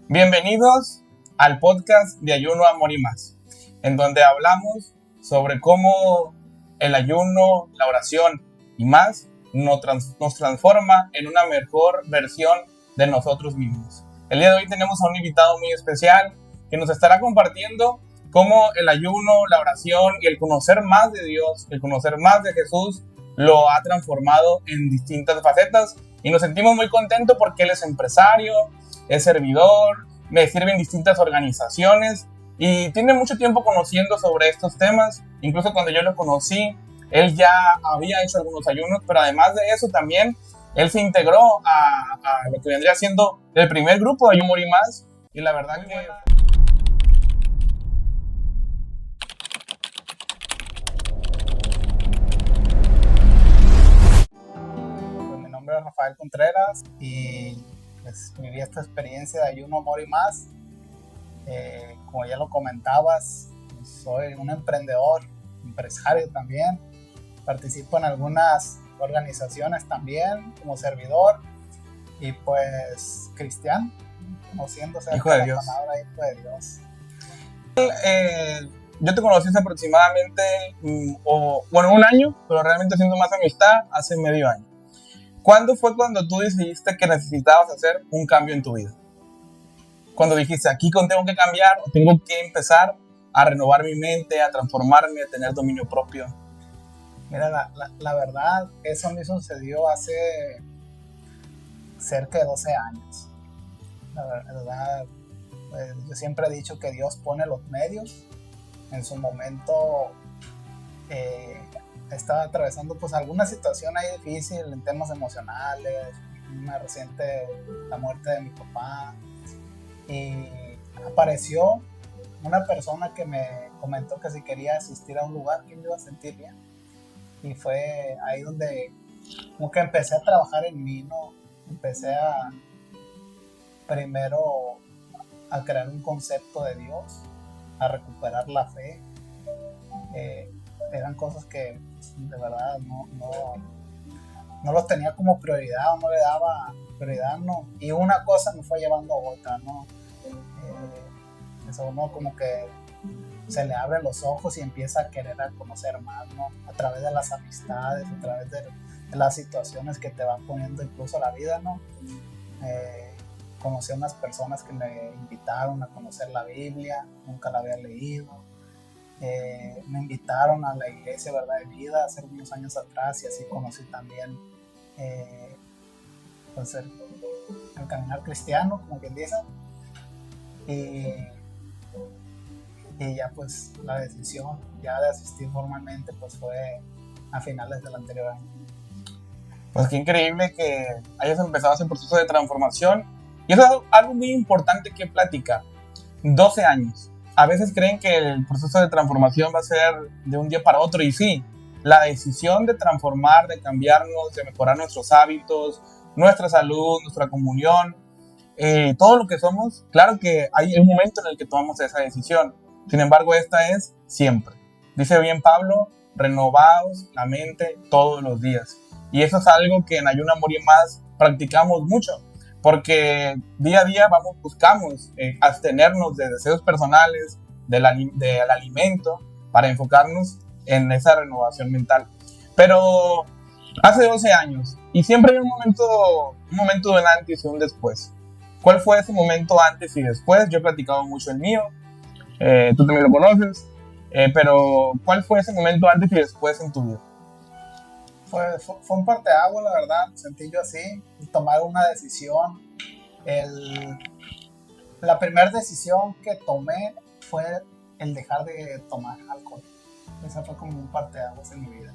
Bienvenidos al podcast de Ayuno, Amor y Más, en donde hablamos sobre cómo el ayuno, la oración y más nos transforma en una mejor versión de nosotros mismos. El día de hoy tenemos a un invitado muy especial que nos estará compartiendo cómo el ayuno, la oración y el conocer más de Dios, el conocer más de Jesús, lo ha transformado en distintas facetas y nos sentimos muy contentos porque él es empresario, es servidor, me sirve en distintas organizaciones y tiene mucho tiempo conociendo sobre estos temas. Incluso cuando yo lo conocí, él ya había hecho algunos ayunos, pero además de eso también él se integró a lo que vendría siendo el primer grupo de Ayuno y Más, y la verdad que mi nombre es Rafael Contreras y pues viví esta experiencia de ayuno, amor y más. Como ya lo comentabas, soy un empresario también. Participo en algunas organizaciones también como servidor y pues cristiano, conociéndose hijo de la Dios. palabra hijo de Dios. Yo te conocí hace aproximadamente, un año, pero realmente haciendo más amistad hace medio año. ¿Cuándo fue cuando tú decidiste que necesitabas hacer un cambio en tu vida? Cuando dijiste, aquí tengo que cambiar, o tengo que empezar a renovar mi mente, a transformarme, a tener dominio propio. Mira, la verdad, eso me sucedió hace cerca de 12 años. La verdad, pues, yo siempre he dicho que Dios pone los medios. En su momento estaba atravesando pues alguna situación ahí difícil en temas emocionales, una reciente la muerte de mi papá, y apareció una persona que me comentó que si quería asistir a un lugar que me iba a sentir bien, y fue ahí donde como que empecé a trabajar en mí, ¿no? Empecé a primero a crear un concepto de Dios, a recuperar la fe. Eran cosas que de verdad no los tenía como prioridad, o no le daba prioridad, no. Y una cosa me fue llevando a otra, ¿no? Eso uno como que se le abren los ojos y empieza a querer a conocer más, ¿no? A través de las amistades, a través de las situaciones que te van poniendo incluso la vida, ¿no? Conocí a unas personas que me invitaron a conocer la Biblia, nunca la había leído. Me invitaron a la iglesia Verdad de Vida hace unos años atrás, y así conocí también pues el caminar cristiano, como quien dice, y ya pues la decisión ya de asistir formalmente pues fue a finales del anterior año. Pues qué increíble que hayas empezado ese proceso de transformación, y eso es algo muy importante que platicar. 12 años. A veces creen que el proceso de transformación va a ser de un día para otro, y sí, la decisión de transformar, de cambiarnos, de mejorar nuestros hábitos, nuestra salud, nuestra comunión, todo lo que somos, claro que hay un momento en el que tomamos esa decisión. Sin embargo, esta es siempre. Dice bien Pablo, renovaos la mente todos los días. Y eso es algo que en Ayuno, Amor y Más practicamos mucho, porque día a día buscamos abstenernos de deseos personales, del alimento, para enfocarnos en esa renovación mental. Pero hace 12 años, y siempre hay un momento del antes y un después. ¿Cuál fue ese momento antes y después? Yo he platicado mucho el mío, tú también lo conoces, pero ¿cuál fue ese momento antes y después en tu vida? Fue un parteaguas, la verdad, sentí yo así, tomar una decisión. La primera decisión que tomé fue el dejar de tomar alcohol. Esa fue como un parteaguas en mi vida.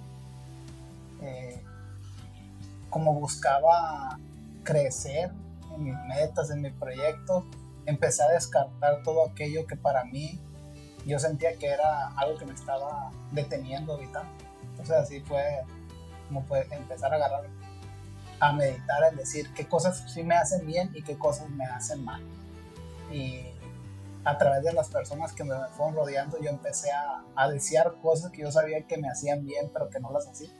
Como buscaba crecer en mis metas, en mis proyectos, empecé a descartar todo aquello que para mí yo sentía que era algo que me estaba deteniendo, evitando. Entonces así fue como fue empezar a agarrar, a meditar, en decir qué cosas sí me hacen bien y qué cosas me hacen mal. Y a través de las personas que me fueron rodeando, yo empecé a desear cosas que yo sabía que me hacían bien, pero que no las hacía,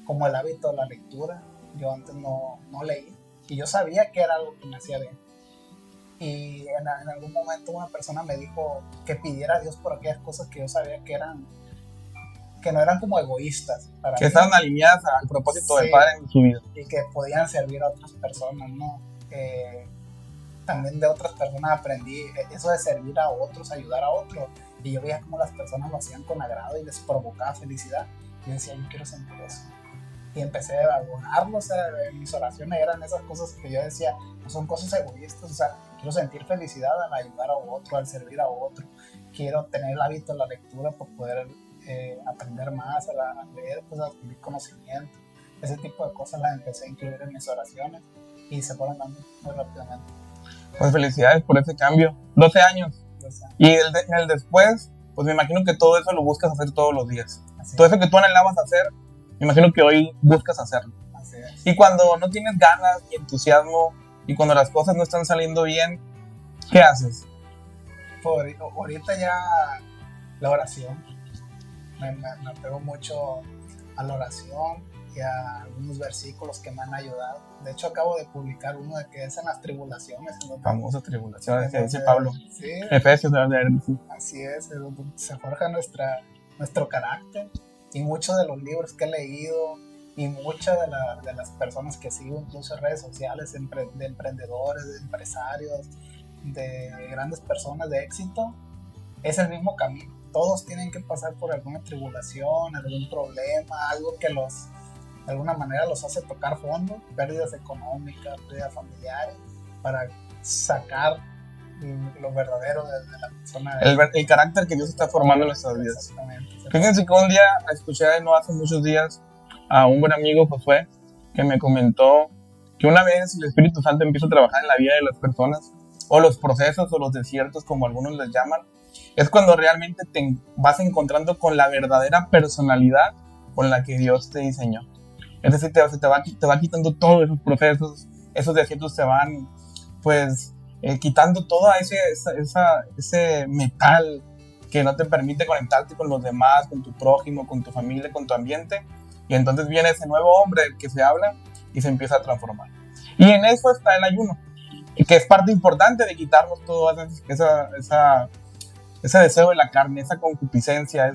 como el hábito de la lectura. Yo antes no leía, y yo sabía que era algo que me hacía bien. Y en algún momento una persona me dijo que pidiera a Dios por aquellas cosas que yo sabía que no eran como egoístas para Que mí. estaban alineadas al propósito del Sí, Padre en su vida. y que podían servir a otras personas, ¿no? También de otras personas aprendí eso de servir a otros, ayudar a otros. Y yo veía cómo las personas lo hacían con agrado y les provocaba felicidad. Y yo decía, yo quiero sentir eso. Y empecé a adorarlo, o sea, mis oraciones eran esas cosas que yo decía, no son cosas egoístas, o sea, quiero sentir felicidad al ayudar a otro, al servir a otro. Quiero tener el hábito de la lectura por poder aprender más, a leer, pues a adquirir conocimiento. Ese tipo de cosas las empecé a incluir en mis oraciones y se fueron dando muy rápidamente. Pues felicidades por ese cambio. 12 años. Y en el después, pues me imagino que todo eso lo buscas hacer todos los días. Todo eso que tú anhelabas hacer, me imagino que hoy buscas hacerlo. Así es. Y cuando no tienes ganas ni entusiasmo y cuando las cosas no están saliendo bien, ¿qué haces? Ahorita ya la oración. Me apego mucho a la oración y a algunos versículos que me han ayudado. De hecho, acabo de publicar uno de que es en las tribulaciones. Famosas tribulaciones que dice Pablo. Sí, Efesios, debe de sí. Así es donde se forja nuestro carácter. Y muchos de los libros que he leído y muchas de las personas que sigo, incluso en redes sociales, de emprendedores, de empresarios, de grandes personas de éxito, es el mismo camino. Todos tienen que pasar por alguna tribulación, algún problema, algo que de alguna manera los hace tocar fondo, pérdidas económicas, pérdidas familiares, para sacar lo verdadero de la persona. El carácter que Dios está formando en nuestras vidas. Exactamente. Fíjense que un día escuché, no hace muchos días, a un buen amigo, Josué, que me comentó que una vez el Espíritu Santo empieza a trabajar en la vida de las personas, o los procesos, o los desiertos, como algunos les llaman, es cuando realmente te vas encontrando con la verdadera personalidad con la que Dios te diseñó. Es decir, te va quitando todos esos procesos, esos desiertos te van, pues, quitando todo ese metal que no te permite conectarte con los demás, con tu prójimo, con tu familia, con tu ambiente. Y entonces viene ese nuevo hombre del que se habla y se empieza a transformar. Y en eso está el ayuno, que es parte importante de quitarnos todo ese deseo de la carne, esa concupiscencia,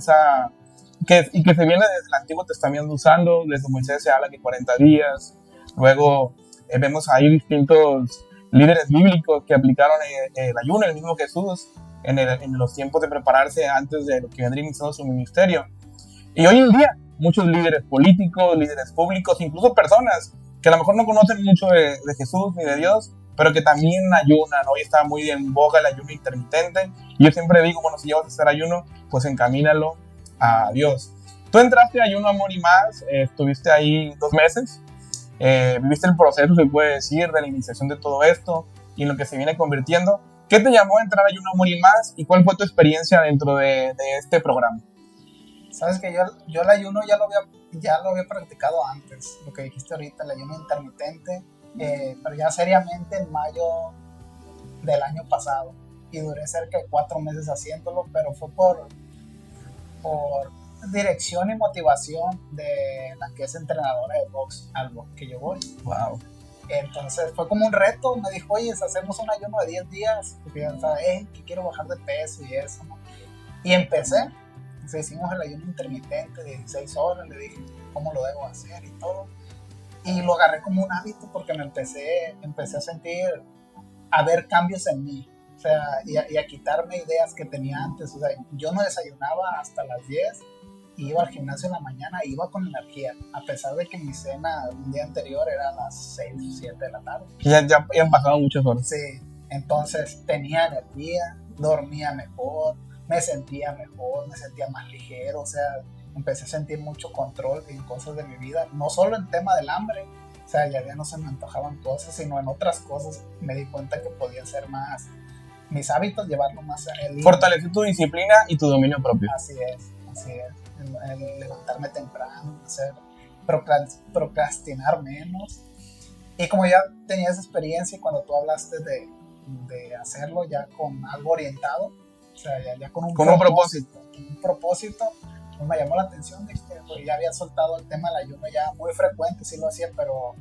y que se viene desde el Antiguo Testamento usando. Desde Moisés se habla que 40 días. Luego vemos ahí distintos líderes bíblicos que aplicaron el ayuno, el mismo Jesús, en los tiempos de prepararse antes de lo que vendría iniciando su ministerio. Y hoy en día, muchos líderes políticos, líderes públicos, incluso personas que a lo mejor no conocen mucho de Jesús ni de Dios, pero que también ayunan. Hoy está muy en boga el ayuno intermitente. Y yo siempre digo, bueno, si ya vas a hacer ayuno, pues encamínalo a Dios. Tú entraste a Ayuno, Amor y Más, estuviste ahí 2 meses, viviste el proceso, se puede decir, de la iniciación de todo esto y en lo que se viene convirtiendo. ¿Qué te llamó a entrar a Ayuno, Amor y Más y cuál fue tu experiencia dentro de este programa? Sabes que yo el ayuno ya lo había practicado antes, lo que dijiste ahorita, el ayuno intermitente, pero ya seriamente en mayo del año pasado, y duré cerca de 4 meses haciéndolo, pero fue por dirección y motivación de la que es entrenadora de box al box que yo voy. Wow. Entonces fue como un reto, me dijo, oye, hacemos un ayuno de 10 días, porque yo pensaba, que quiero bajar de peso y eso, ¿no? Y empecé. Entonces hicimos el ayuno intermitente de 16 horas, le dije cómo lo debo hacer y todo. Y lo agarré como un hábito porque empecé a sentir, a ver cambios en mí. O sea, y a quitarme ideas que tenía antes. O sea, yo no desayunaba hasta las 10, iba al gimnasio en la mañana, iba con energía, a pesar de que mi cena un día anterior era a las 6 o 7 de la tarde. Ya han pasado muchas horas. Sí, entonces tenía energía, dormía mejor, me sentía mejor, me sentía más ligero, o sea, empecé a sentir mucho control en cosas de mi vida, no solo en tema del hambre, o sea, ya no se me antojaban cosas, sino en otras cosas me di cuenta que podían ser más mis hábitos, llevarlo más a él. Fortalecer tu disciplina y tu dominio propio. Así es, el levantarme temprano, procrastinar menos, y como ya tenía esa experiencia, cuando tú hablaste de hacerlo ya con algo orientado, o sea, ya con un propósito. Pues me llamó la atención de que pues, ya había soltado el tema del ayuno ya muy frecuente, sí lo hacía, pero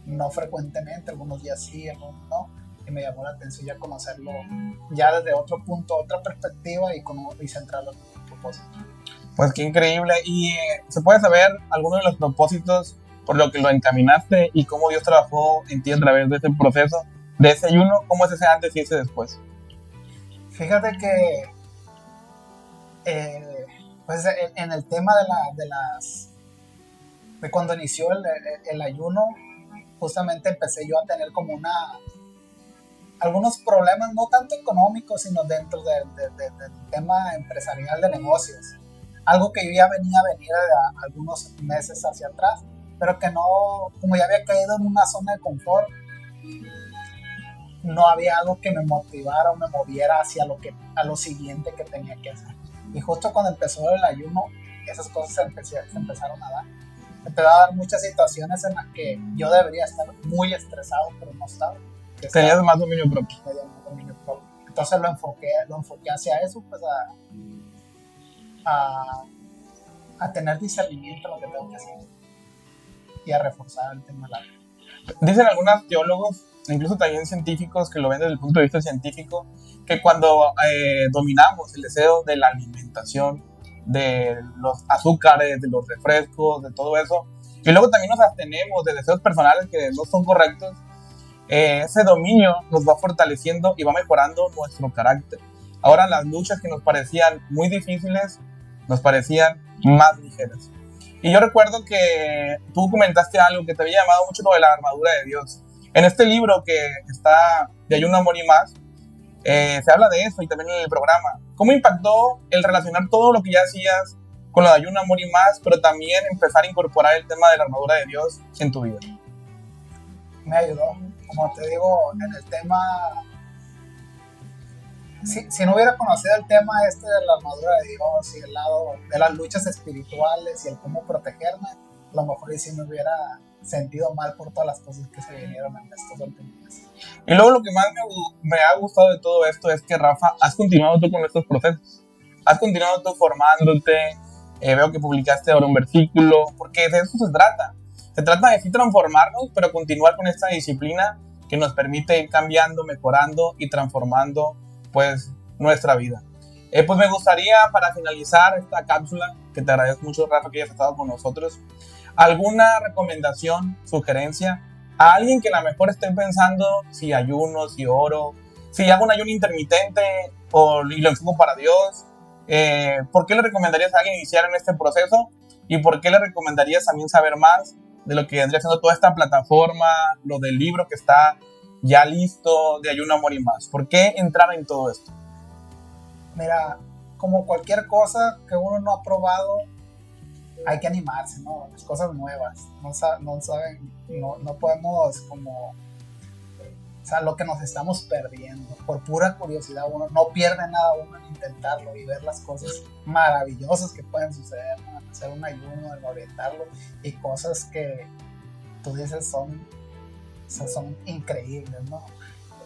no frecuentemente, algunos días sí, algunos no. y me llamó la atención ya conocerlo ya desde otro punto, otra perspectiva y centrarlo en un propósito. Pues qué increíble. ¿Y se puede saber alguno de los propósitos por lo que lo encaminaste y cómo Dios trabajó en ti a través de ese proceso, de ese ayuno? ¿Cómo es ese antes y ese después? Fíjate que pues en el tema de cuando inició el ayuno, justamente empecé yo a tener como algunos problemas, no tanto económicos, sino dentro del tema empresarial de negocios. Algo que yo ya venía a venir algunos meses hacia atrás, pero que no, como ya había caído en una zona de confort, no había algo que me motivara o me moviera hacia a lo siguiente que tenía que hacer. Y justo cuando empezó el ayuno, esas cosas se empezaron a dar. Empezó a dar muchas situaciones en las que yo debería estar muy estresado, pero no estaba. Tenías más dominio propio. Entonces lo enfoqué hacia eso, pues a tener discernimiento en lo que tengo que hacer y a reforzar el tema de la vida. Dicen algunos teólogos, incluso también científicos que lo ven desde el punto de vista científico, que cuando dominamos el deseo de la alimentación, de los azúcares, de los refrescos, de todo eso, y luego también nos abstenemos de deseos personales que no son correctos, ese dominio nos va fortaleciendo y va mejorando nuestro carácter. Ahora las luchas que nos parecían muy difíciles, nos parecían más ligeras. Y yo recuerdo que tú comentaste algo que te había llamado mucho lo de la armadura de Dios. En este libro que está de Ayuno, Amor y Más, se habla de eso y también en el programa. ¿Cómo impactó el relacionar todo lo que ya hacías con lo de Ayuno, Amor y Más, pero también empezar a incorporar el tema de la armadura de Dios en tu vida? Me ayudó, como te digo, en el tema. Si no hubiera conocido el tema de la armadura de Dios y el lado de las luchas espirituales y el cómo protegerme, a lo mejor sí me hubiera sentido mal por todas las cosas que se vinieron en estos últimos meses. Y luego lo que más me ha gustado de todo esto es que, Rafa, has continuado tú con estos procesos. Has continuado tú formándote. Veo que publicaste ahora un versículo, porque de eso se trata. Se trata de sí transformarnos, pero continuar con esta disciplina que nos permite ir cambiando, mejorando y transformando pues nuestra vida. Pues me gustaría, para finalizar esta cápsula, que te agradezco mucho, Rafa, que hayas estado con nosotros, alguna recomendación, sugerencia a alguien que a lo mejor esté pensando si ayuno, si oro, si hago un ayuno intermitente y lo enfoco para Dios. ¿Por qué le recomendarías a alguien iniciar en este proceso? ¿Y por qué le recomendarías también saber más de lo que vendría siendo toda esta plataforma, lo del libro que está ya listo, de Ayuno, Amor y Más? ¿Por qué entrar en todo esto? Mira, como cualquier cosa que uno no ha probado, hay que animarse, ¿no? Las cosas nuevas. No podemos como. O sea, lo que nos estamos perdiendo. Por pura curiosidad, uno no pierde nada uno en intentarlo y ver las cosas maravillosas que pueden suceder, ¿no? Hacer un ayuno, el orientarlo y cosas que tú dices son increíbles, ¿no?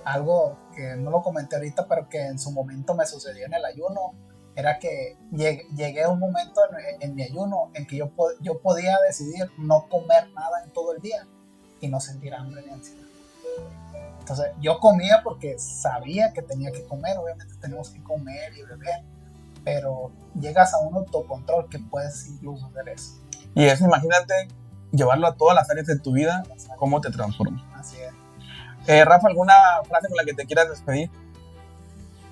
Algo que no lo comenté ahorita, pero que en su momento me sucedió en el ayuno, era que llegué a un momento en mi ayuno en que yo podía decidir no comer nada en todo el día y no sentir hambre ni ansiedad. Entonces yo comía porque sabía que tenía que comer, obviamente tenemos que comer y beber, pero llegas a un autocontrol que puedes incluso hacer eso. Y eso, imagínate, llevarlo a todas las áreas de tu vida, cómo te transforma. Así es. Rafa, ¿alguna frase con la que te quieras despedir?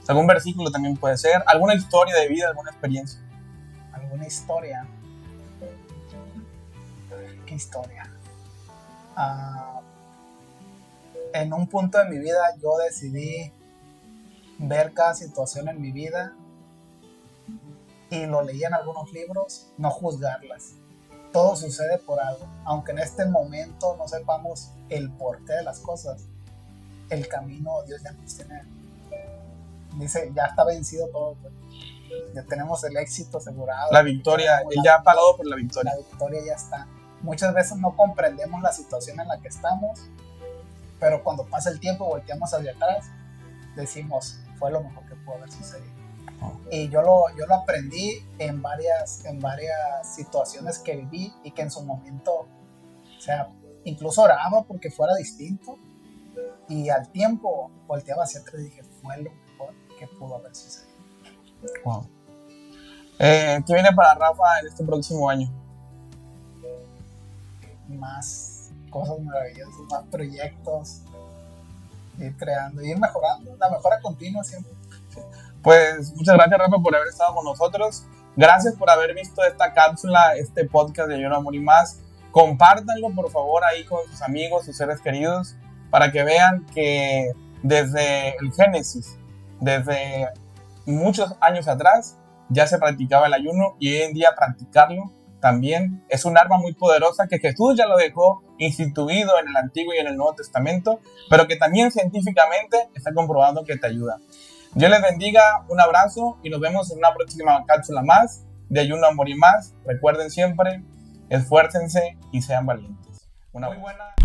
¿Algún versículo también puede ser? ¿Alguna historia de vida, alguna experiencia? ¿Alguna historia? ¿Qué historia? En un punto de mi vida yo decidí ver cada situación en mi vida y lo leí en algunos libros, no juzgarlas. Todo sucede por algo, aunque en este momento no sepamos el porqué de las cosas. El camino Dios ya nos tiene. Dice, ya está vencido todo, pues. Ya tenemos el éxito asegurado. La victoria, Él ya ha pagado por la victoria. La victoria ya está. Muchas veces no comprendemos la situación en la que estamos, pero cuando pasa el tiempo, volteamos hacia atrás, decimos, fue lo mejor que pudo haber sucedido. Y yo lo aprendí en varias situaciones que viví y que en su momento, o sea, incluso oraba porque fuera distinto, Y al tiempo volteaba hacia atrás y dije, fue lo mejor que pudo haber sucedido. Wow. ¿Qué viene para Rafa en este próximo año? Más cosas maravillosas, más proyectos, ir creando, ir mejorando, la mejora continua siempre. Pues muchas gracias, Rafa, por haber estado con nosotros. Gracias por haber visto esta cápsula, este podcast de Ayuno, Amor y Más. Compártanlo, por favor, ahí con sus amigos, sus seres queridos, para que vean que desde el Génesis, desde muchos años atrás, ya se practicaba el ayuno y hoy en día practicarlo también es un arma muy poderosa que Jesús ya lo dejó instituido en el Antiguo y en el Nuevo Testamento, pero que también científicamente está comprobando que te ayuda. Dios les bendiga, un abrazo y nos vemos en una próxima cápsula más de Ayuno, Amor y Más. Recuerden siempre, esfuércense y sean valientes. Una muy buena.